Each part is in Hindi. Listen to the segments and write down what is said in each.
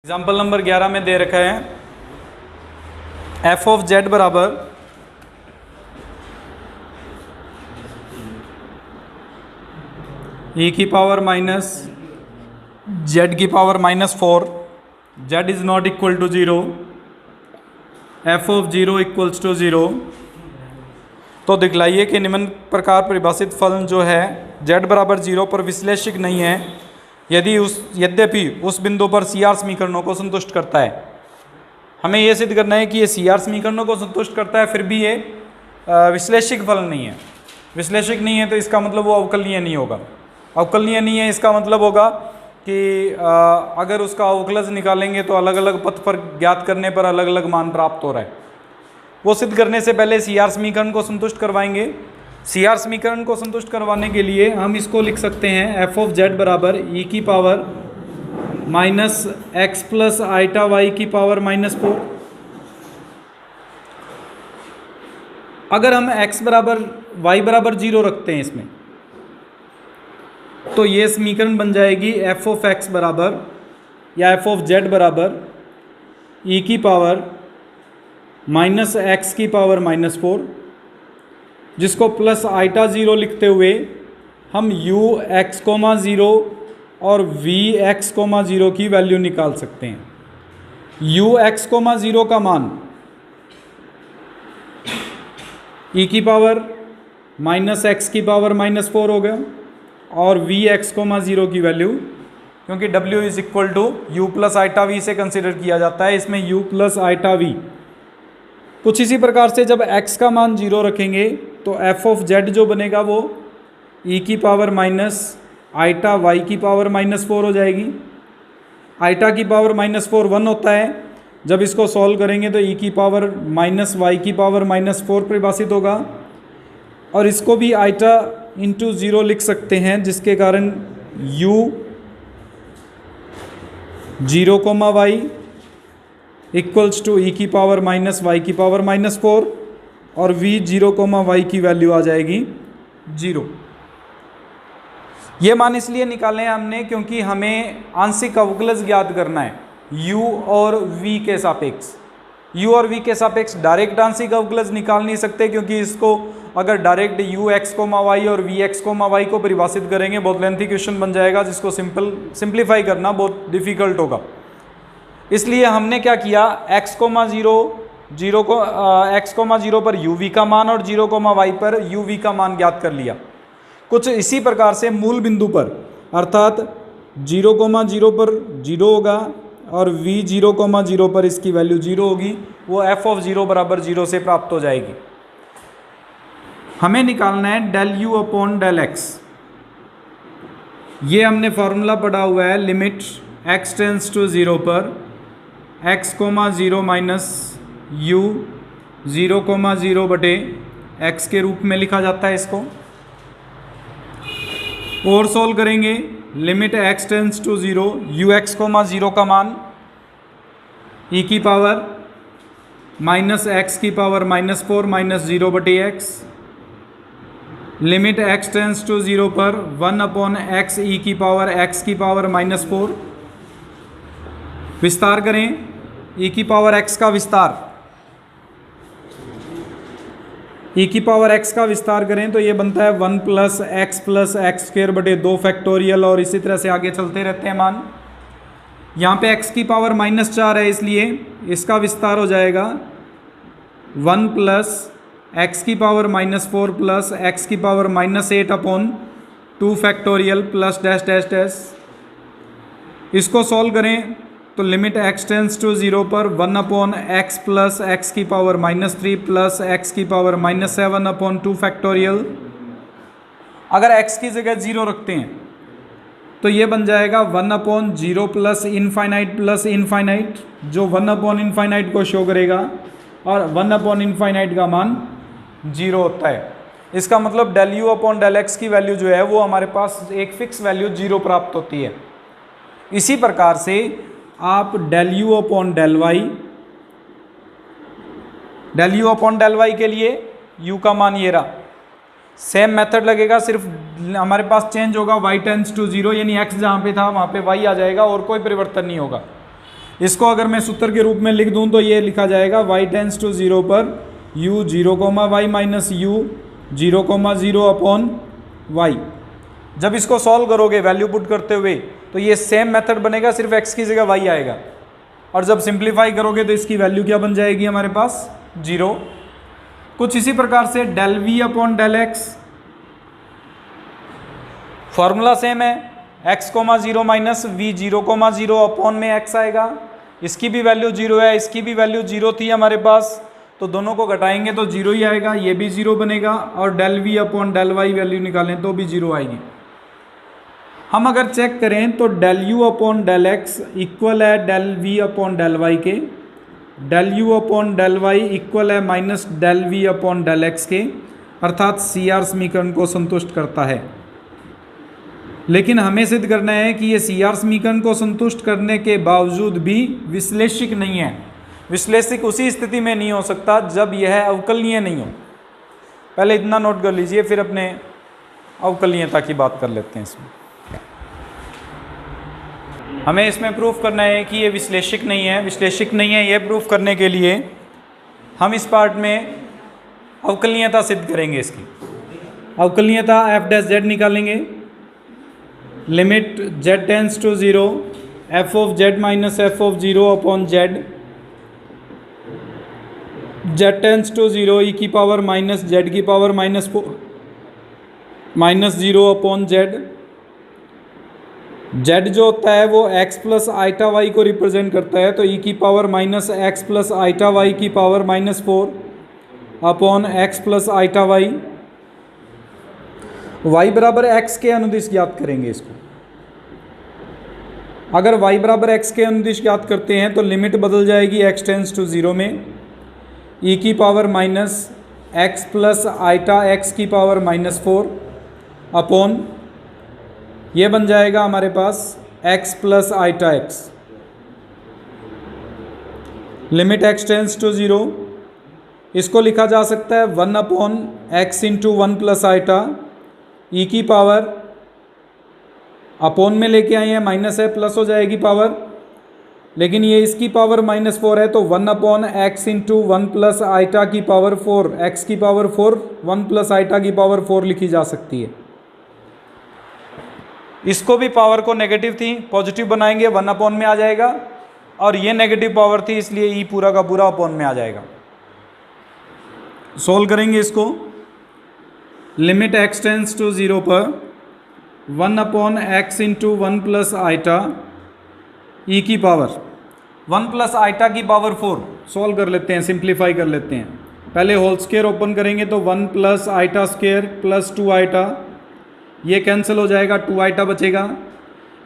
एग्जाम्पल नंबर 11 में दे रखा है एफ ऑफ जेड बराबर ई की पावर माइनस जेड की power -4, Z is not equal to 0, F of 0 equals to 0। तो दिखलाइए कि निम्न प्रकार परिभाषित फलन जो है जेड बराबर 0 पर विश्लेषिक नहीं है यद्यपि उस बिंदु पर सी आर समीकरणों को संतुष्ट करता है। हमें यह सिद्ध करना है कि ये सी आर समीकरणों को संतुष्ट करता है, फिर भी ये विश्लेषिक फलन नहीं है। विश्लेषिक नहीं है तो इसका मतलब वो अवकलनीय नहीं होगा। अवकलनीय नहीं है इसका मतलब होगा कि अगर उसका अवकलज निकालेंगे तो अलग अलग पथ पर ज्ञात करने पर अलग अलग मान प्राप्त हो रहा है। वो सिद्ध करने से पहले सी आर समीकरण को संतुष्ट करवाएंगे। सी आर समीकरण को संतुष्ट करवाने के लिए हम इसको लिख सकते हैं एफ ऑफ जेड बराबर ई की power minus X plus iota Y की पावर -4। अगर हम x बराबर y बराबर 0 रखते हैं इसमें तो ये समीकरण बन जाएगी एफ ऑफ एक्स बराबर या एफ ऑफ जेड बराबर ई की पावर माइनस एक्स की पावर -4, जिसको प्लस आइटा 0 लिखते हुए हम u x, 0 और v x, 0 की वैल्यू निकाल सकते हैं। u x, 0 का मान e की पावर माइनस एक्स की पावर -4 हो गया और v x, 0 की वैल्यू, क्योंकि w is equal to u plus eta v से कंसिडर किया जाता है, इसमें u प्लस आइटा v। कुछ इसी प्रकार से जब x का मान 0 रखेंगे तो f ऑफ z जो बनेगा वो e की पावर माइनस आइटा y की पावर -4 हो जाएगी। आइटा की पावर -4 1 होता है, जब इसको सॉल्व करेंगे तो e की पावर माइनस y की पावर -4 परिभाषित होगा और इसको भी आइटा इंटू 0 लिख सकते हैं, जिसके कारण u 0, y इक्वल्स टू ई की पावर माइनस वाई की पावर -4 और v 0, y की वैल्यू आ जाएगी 0। ये मान इसलिए निकाले हैं हमने क्योंकि हमें आंशिक अवकलज ज्ञात करना है u और v के सापेक्ष। u और v के सापेक्ष डायरेक्ट आंशिक अवकलज निकाल नहीं सकते, क्योंकि इसको अगर डायरेक्ट u x, y और v x, y को परिभाषित करेंगे बहुत लेंथी क्वेश्चन बन जाएगा, जिसको सिंप्लीफाई करना बहुत डिफिकल्ट होगा। इसलिए हमने क्या किया, x, 0 को x, 0 पर uv का मान और 0, y पर uv का मान ज्ञात कर लिया। कुछ इसी प्रकार से मूल बिंदु पर अर्थात 0, 0 पर 0 होगा और v 0, 0 पर इसकी वैल्यू 0 होगी, वो f ऑफ 0 बराबर 0 से प्राप्त हो जाएगी। हमें निकालना है del u upon del x। ये हमने फॉर्मूला पढ़ा हुआ है, लिमिट x टेंस टू 0 पर x, 0 माइनस u 0, 0 बटे x के रूप में लिखा जाता है इसको। और सॉल्व करेंगे, limit x tends to 0 u x, 0 का मान e की पावर माइनस एक्स की पावर -4 माइनस 0 बटे x, limit x tends to 0 पर 1 अपॉन एक्स ई की पावर x की पावर -4। विस्तार करें, e की पावर x का विस्तार, e की पावर x का विस्तार करें तो ये बनता है 1 प्लस एक्स स्क्वायर बटे 2 फैक्टोरियल, और इसी तरह से आगे चलते रहते हैं मान। यहाँ पे x की पावर -4 है, इसलिए इसका विस्तार हो जाएगा 1 प्लस एक्स की पावर -4 प्लस एक्स की power -8 upon 2 factorial plus dash dash dash. इसको सॉल्व करें तो लिमिट x टेंस टू 0 पर 1 अपॉन एक्स प्लस एक्स की पावर -3 प्लस एक्स की पावर -7 अपॉन 2 फैक्टोरियल। अगर x की जगह 0 रखते हैं तो ये बन जाएगा 1 अपॉन 0 प्लस इनफाइनाइट, जो 1 अपॉन इनफाइनाइट को शो करेगा और 1 अपॉन इनफाइनाइट का मान 0 होता है। इसका मतलब del u upon del x की वैल्यू जो है वो हमारे पास एक फिक्स वैल्यू 0 प्राप्त होती है। इसी प्रकार से आप del u upon del y के लिए u का मान ये रहा, सेम मेथड लगेगा, सिर्फ हमारे पास चेंज होगा y टेंस टू 0, यानी x जहाँ पे था वहाँ पे y आ जाएगा और कोई परिवर्तन नहीं होगा। इसको अगर मैं सूत्र के रूप में लिख दूं तो ये लिखा जाएगा y टेंस टू 0 पर u 0, y minus u 0, 0 upon y। जब इसको सॉल्व करोगे वैल्यू पुट करते हुए तो ये सेम मेथड बनेगा, सिर्फ x की जगह y आएगा। और जब सिंप्लीफाई करोगे तो इसकी वैल्यू क्या बन जाएगी हमारे पास 0। कुछ इसी प्रकार से del v upon del x, formula same है, x, 0 माइनस v 0, 0 अपॉन में x आएगा। इसकी भी वैल्यू 0 है, इसकी भी वैल्यू 0 थी हमारे पास, तो दोनों को घटाएंगे तो 0 ही आएगा, ये भी 0 बनेगा। और del v upon del y value निकालें तो भी 0 आएगी। हम अगर चेक करें तो del u upon del x equal है del v upon del y के, del u upon del y equal है minus del v upon del x के, अर्थात CR समीकरण को संतुष्ट करता है। लेकिन हमें सिद्ध करना है कि ये CR समीकरण को संतुष्ट करने के बावजूद भी विश्लेषिक नहीं है। विश्लेषिक उसी स्थिति में नहीं हो सकता जब यह अवकलनीय नहीं हो। पहले इतना नोट कर लीजिए, फिर अपने अवकलनीयता की बात कर लेते हैं। इसमें हमें इसमें प्रूफ करना है कि ये विश्लेषिक नहीं है। विश्लेषिक नहीं है ये प्रूफ करने के लिए हम इस पार्ट में अवकलनीयता सिद्ध करेंगे। इसकी अवकलनीयता f डैश z निकालेंगे। Limit z tends to 0 f of z minus f of 0 upon z, z tends to 0 e की पावर माइनस z की power minus 0 upon z। z जो होता है वो x प्लस आइटा y को रिप्रेजेंट करता है, तो e की power minus x plus iota y की power minus 4 upon x plus iota y। y बराबर x के अनुदिश ज्ञात करेंगे इसको। अगर y बराबर x के अनुदिश ज्ञात करते हैं तो लिमिट बदल जाएगी x टेंस टू 0 में e की power minus x plus iota x की पावर माइनस 4 अपॉन ये बन जाएगा हमारे पास x plus iota x। Limit x tends to 0, इसको लिखा जा सकता है 1 upon x into 1 plus iota, e की पावर अपॉन में लेके आए हैं माइनस है, प्लस हो जाएगी पावर, लेकिन ये इसकी पावर माइनस 4 है तो 1 upon x into 1 plus iota की पावर 4, x की पावर 4 1 प्लस आइटा की पावर 4 लिखी जा सकती है। इसको भी पावर को नेगेटिव थी, पॉजिटिव बनाएंगे 1 अपॉन में आ जाएगा, और ये नेगेटिव पावर थी इसलिए ई पूरा का पूरा अपॉन में आ जाएगा। सोल्व करेंगे इसको। लिमिट x टेंस टू 0 पर 1 upon x into 1 plus iota e की पावर 1 प्लस आइटा की पावर 4। सोल्व कर लेते हैं, सिंप्लीफाई कर लेते हैं। पहले होल स्क्वायर ओपन करेंगे तो 1 plus iota square plus 2 iota, ये कैंसिल हो जाएगा, 2 आइटा बचेगा।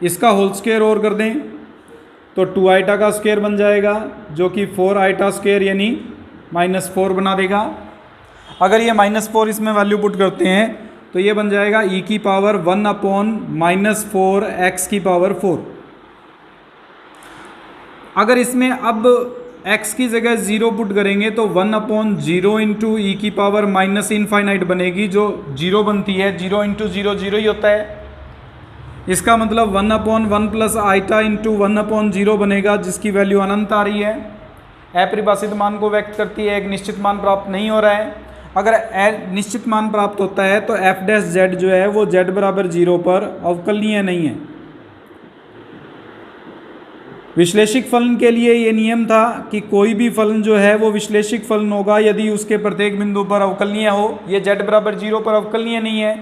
इसका होल स्क्वायर और कर दें तो 2 आइटा का स्क्वायर बन जाएगा जो कि 4 आइटा स्क्वायर यानी माइनस 4 बना देगा। अगर ये माइनस 4 इसमें वैल्यू पुट करते हैं तो ये बन जाएगा e की पावर 1 अपॉन माइनस 4 x की पावर 4। अगर इसमें अब x की जगह 0 पुट करेंगे तो 1 अपॉन 0 इंटू ई की पावर माइनस इनफाइनाइट बनेगी, जो 0 बनती है, 0 इंटू 0 0 ही होता है। इसका मतलब 1 upon 1 plus iota into 1 upon 0 बनेगा, जिसकी वैल्यू अनंत आ रही है। अपरिभाषित मान को व्यक्त करती है, एक निश्चित मान प्राप्त नहीं हो रहा है। अगर निश्चित मान प्राप्त होता है तो f डैश z जो है वो z बराबर 0 पर अवकलनीय नहीं है। विश्लेषिक फलन के लिए ये नियम था कि कोई भी फलन जो है वो विश्लेषिक फलन होगा यदि उसके प्रत्येक बिंदु पर अवकलनीय हो। ये z बराबर 0 पर अवकलनीय नहीं है,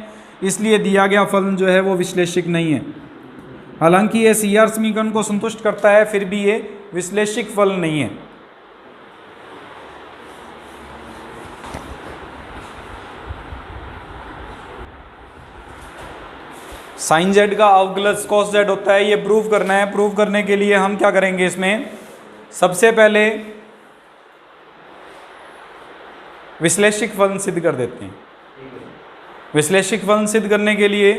इसलिए दिया गया फलन जो है वो विश्लेषिक नहीं है। हालांकि ये CR समीकरण को संतुष्ट करता है, फिर भी ये विश्लेषिक फलन नहीं है। साइन z का अवकलज cos z होता है, ये प्रूव करना है। प्रूव करने के लिए हम क्या करेंगे, इसमें सबसे पहले विश्लेषिक फलन सिद्ध कर देते हैं। विश्लेषिक फलन सिद्ध करने के लिए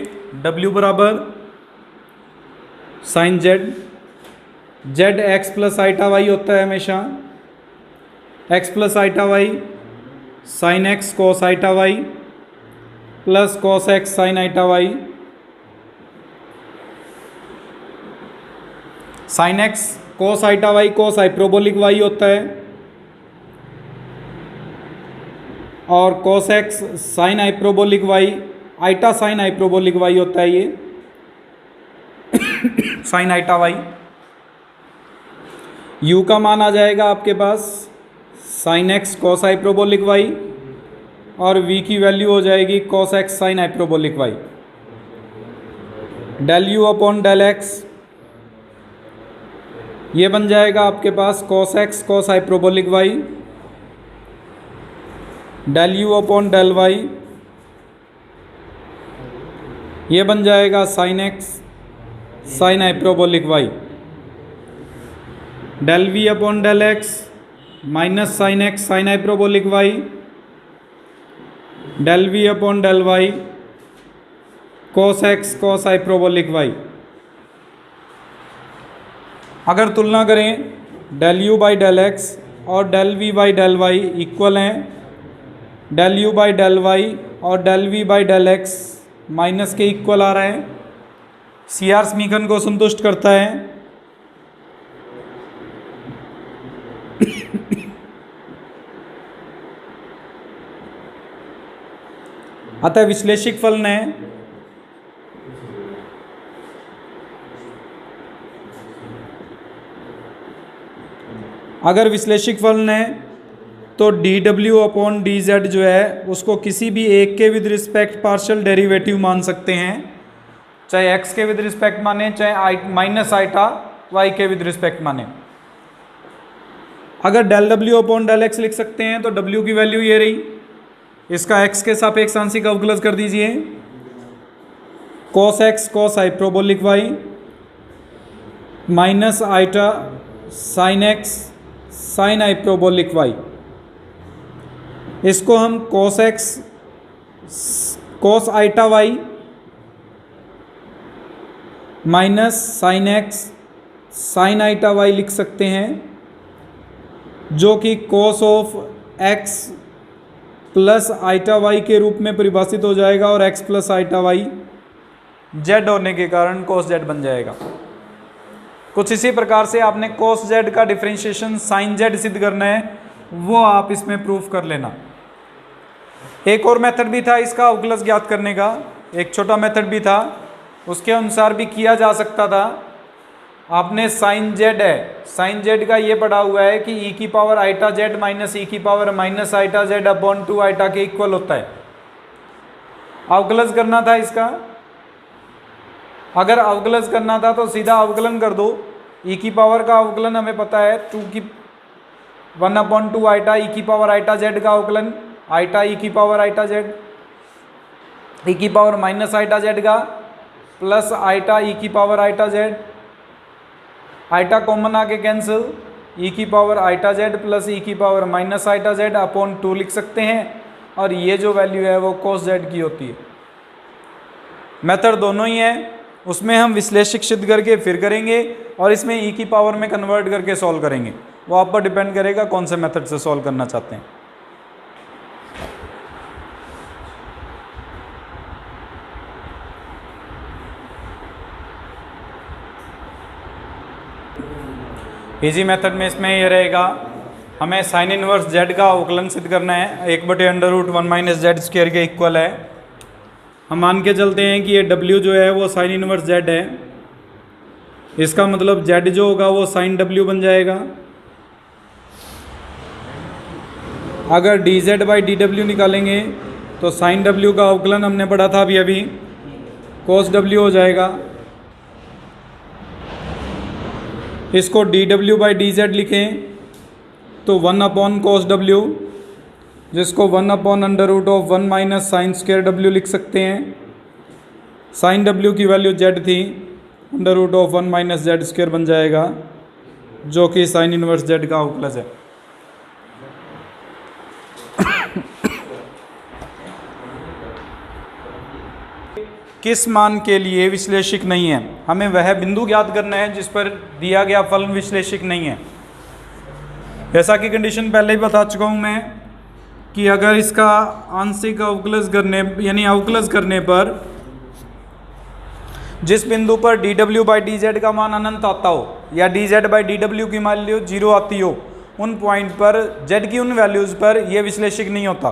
w बराबर sine z x plus iota y होता है हमेशा, x plus iota y sine x cos iota y plus cos x sine iota y। Sine x cos iota y cos hyperbolic y होता है, और cos x sine hyperbolic y, iota sine hyperbolic y होता है ये साइन आइटा वाई। u का मान आ जाएगा आपके पास sine x cos hyperbolic y, और v की वैल्यू हो जाएगी cos x sine hyperbolic y. Del u upon del x ये बन जाएगा आपके पास cos x cos hyperbolic y, del u upon del y ये बन जाएगा sine x sine hyperbolic y, del v upon del x minus sine x sine hyperbolic y, del v upon del y cos x cos hyperbolic Y. अगर तुलना करें del u by del x और del v by del y equal हैं, del u by del y और del v by del x minus के इक्वल आ रहे हैं, CR समीकरण को संतुष्ट करता है। अतः विश्लेषिक फलन है अगर विश्लेषिक फलन है तो dw अपॉन dz जो है उसको किसी भी एक के विद रिस्पेक्ट पार्शियल डेरिवेटिव मान सकते हैं, चाहे x के विद रिस्पेक्ट माने चाहे माइनस आइटा y के विद रिस्पेक्ट माने। अगर del w upon del x लिख सकते हैं तो w की वैल्यू ये रही, इसका x के सापेक्ष आंशिक अवकलज कर दीजिए, cos x cos hyperbolic y minus iota sine x sine hyperbolic y। इसको हम cos x cos iota y minus sine x sine iota y लिख सकते हैं, जो कि cos of x plus iota y के रूप में परिभाषित हो जाएगा, और x plus iota y z होने के कारण cos z बन जाएगा। कुछ इसी प्रकार से आपने cos z का डिफरेंशिएशन sin z सिद्ध करना है, वो आप इसमें प्रूफ कर लेना। एक और मेथड भी था इसका अवकलज ज्ञात करने का, एक छोटा मेथड भी था, उसके अनुसार भी किया जा सकता था। आपने साइन जेड है, साइन जेड का ये पढ़ा हुआ है कि ई की power iota z minus e की power minus iota z upon 2 iota के इक्वल होता है। अवकलज करना था इसका, अगर अवकलज करना था तो सीधा अवकलन कर दो। ई की पावर का अवकलन हमें पता है 1 अपॉन 2 आइटा ई की पावर आइटा जेड का अवकलन आइटा ई की पावर आइटा जेड, ई की पावर माइनस आइटा जेड का प्लस आइटा ई की power iota z, eta common आके कैंसिल, ई की power iota z plus e की power minus iota z upon 2 लिख सकते हैं, और ये जो वैल्यू है वो cos z की होती है। मेथड दोनों ही है, उसमें हम विश्लेषिक सिद्ध करके फिर करेंगे, और इसमें ई की पावर में कन्वर्ट करके सॉल्व करेंगे। वो आप पर डिपेंड करेगा कौन से मेथड से सॉल्व करना चाहते हैं। इजी मेथड में इसमें ये रहेगा, हमें साइन इनवर्स z का अवकलन सिद्ध करना है, 1/√1 माइनस जेड स्क्वायर के इक्वल है। हम मान के चलते हैं कि ये w जो है वो साइन इनवर्स z है, इसका मतलब z जो होगा वो साइन w बन जाएगा। अगर dz बाई dw निकालेंगे तो साइन w का अवकलन हमने पढ़ा था अभी cos w हो जाएगा। इसको dw बाई dz लिखें तो 1 अपॉन cos w, जिसको 1 upon √1 minus sine square w लिख सकते हैं। साइन w की वैल्यू z थी, √1 माइनस जेड स्क्वायर बन जाएगा, जो कि साइन इनवर्स z का अवकलज है। किस मान के लिए विश्लेषिक नहीं है, हमें वह बिंदु ज्ञात करना है जिस पर दिया गया फलन विश्लेषिक नहीं है। जैसा कि कंडीशन पहले ही बता चुका हूं मैं कि अगर इसका आंशिक अवकलज करने यानी अवकलज करने पर जिस बिंदु पर D W by D Z का मान अनंत आता हो या D Z by D W की वैल्यू 0 आती हो, उन पॉइंट पर जेड की उन वैल्यूज़ पर यह विश्लेषिक नहीं होता।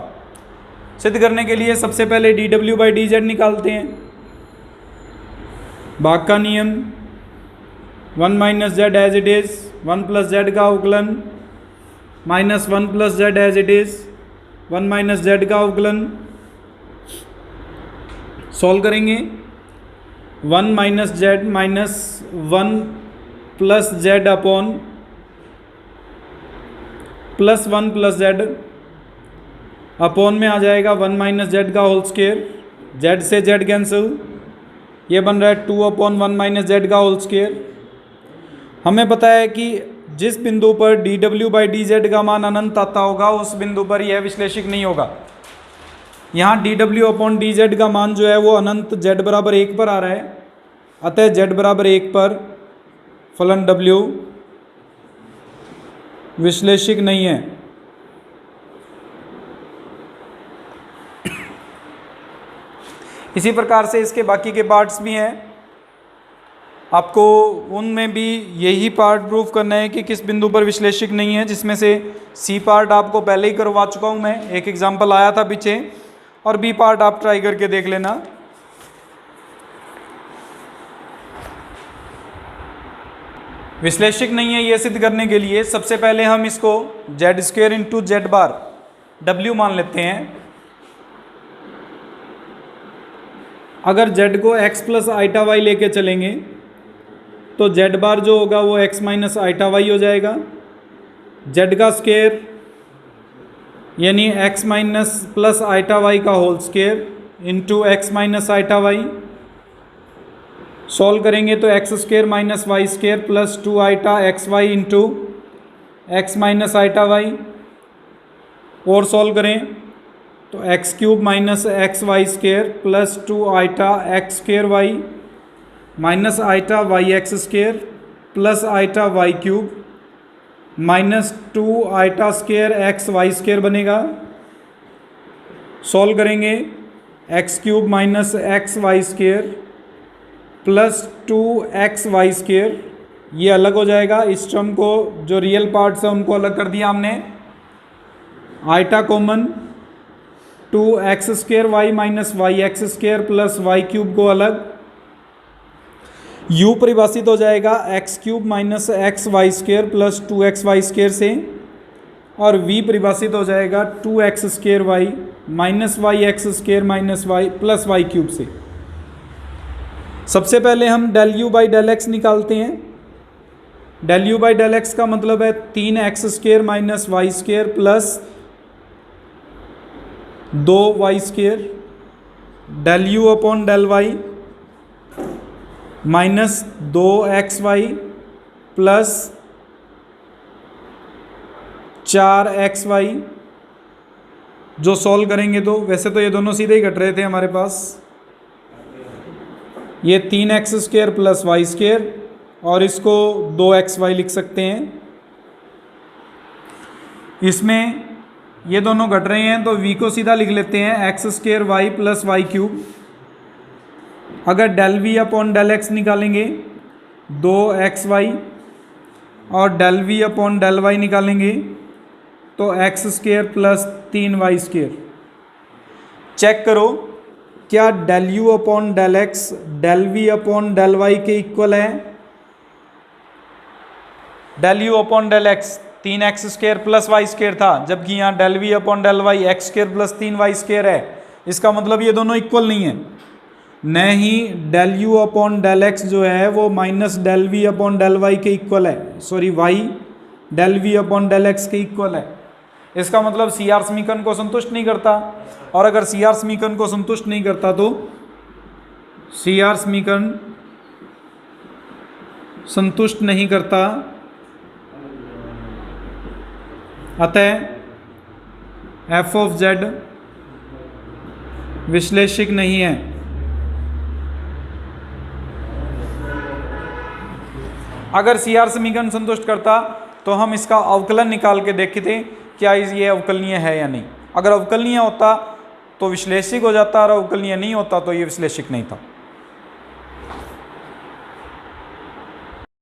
सिद्ध करने के लिए सबसे पहले D W by D Z निकालते हैं। भाग का नियम 1 minus Z as it is, 1 plus Z का अवकलन minus 1 plus Z as it is, 1 minus Z का अवकलन। सॉल्व करेंगे 1 minus Z minus 1 plus Z upon plus 1 plus Z upon में आ जाएगा 1 माइनस जेड का होल स्क्वायर, जेड से जेड कैंसिल, ये बन रहा है 2 अपॉन 1 माइनस जेड का होल स्क्वायर। हमें पता है कि जिस बिंदु पर D W by D Z का मान अनंत आता होगा उस बिंदु पर यह विश्लेषिक नहीं होगा। यहाँ D W upon D Z का मान जो है वो अनंत जेड बराबर 1 पर आ रहा है, अतः जेड बराबर 1 पर फलन डब्ल्यू विश्लेषिक नहीं है। इसी प्रकार से इसके बाकी के पार्ट्स भी हैं, आपको उनमें भी यही पार्ट प्रूफ करना है कि किस बिंदु पर विश्लेषिक नहीं है, जिसमें से सी पार्ट आपको पहले ही करवा चुका हूं मैं, एक एग्जांपल आया था पीछे, और बी पार्ट आप ट्राई करके देख लेना। विश्लेषिक नहीं है यह सिद्ध करने के लिए सबसे पहले हम इसको जेड स्क्वेयर इंटू जेड बार डब्ल्यू मान लेते हैं। अगर जेड को एक्स प्लस आइटा वाई लेके चलेंगे तो जेड बार जो होगा वो एक्स माइनस आइटा वाई हो जाएगा। जेड का स्क्वेयर यानी x minus plus iota y का whole square into x minus iota y. Solve करेंगे तो x square minus y square plus 2 iota x y into x minus iota y. और सॉल्व करें तो x cube minus x y square plus 2 iota x square y minus iota y x square plus iota y cube minus 2 iota square x y square बनेगा। सॉल्व करेंगे x cube minus x y square plus 2 x y square, ये अलग हो जाएगा। इस टर्म को जो रियल पार्ट्स है उनको अलग कर दिया हमने। Iota common 2 x square y minus y x square plus y cube को अलग। u परिभाषित हो जाएगा x cube minus x y square plus 2 x y square से, और v परिभाषित हो जाएगा 2 x square y minus y x square minus y plus y cube से। सबसे पहले हम del u by del x निकालते हैं। Del u by del x का मतलब है 3 x square minus y square plus 2 y square. Del u upon del y minus 2 x y plus 4 x y. जो सॉल्व करेंगे तो वैसे तो ये दोनों सीधे ही घट रहे थे हमारे पास, ये 3 x square plus y square और इसको 2 एक्स वाई लिख सकते हैं। इसमें ये दोनों घट रहे हैं तो v को सीधा लिख लेते हैं x square y plus y cube. अगर del v upon del x निकालेंगे 2 एक्स वाई और del v upon del y निकालेंगे तो x square plus 3 y square. Check करो क्या del u upon del x del v upon del y के इक्वल है। Del u upon del x 3 x square plus y square था, जबकि यहाँ del v upon del y x square plus 3 y square है। इसका मतलब ये दोनों इक्वल नहीं है। न ही del u upon del x जो है वो minus del v upon del y के इक्वल है, sorry y del v upon del x के इक्वल है। इसका मतलब सी आर समीकरण को संतुष्ट नहीं करता, और अगर सी आर समीकरण को संतुष्ट नहीं करता तो सी आर समीकरण संतुष्ट नहीं करता, अतः एफ ऑफ जेड विश्लेषिक नहीं है। अगर सी आर समीकरण संतुष्ट करता तो हम इसका अवकलन निकाल के देखते क्या ये अवकलनीय है या नहीं। अगर अवकलनीय होता तो विश्लेषिक हो जाता, और अवकलनीय नहीं होता तो ये विश्लेषिक नहीं था।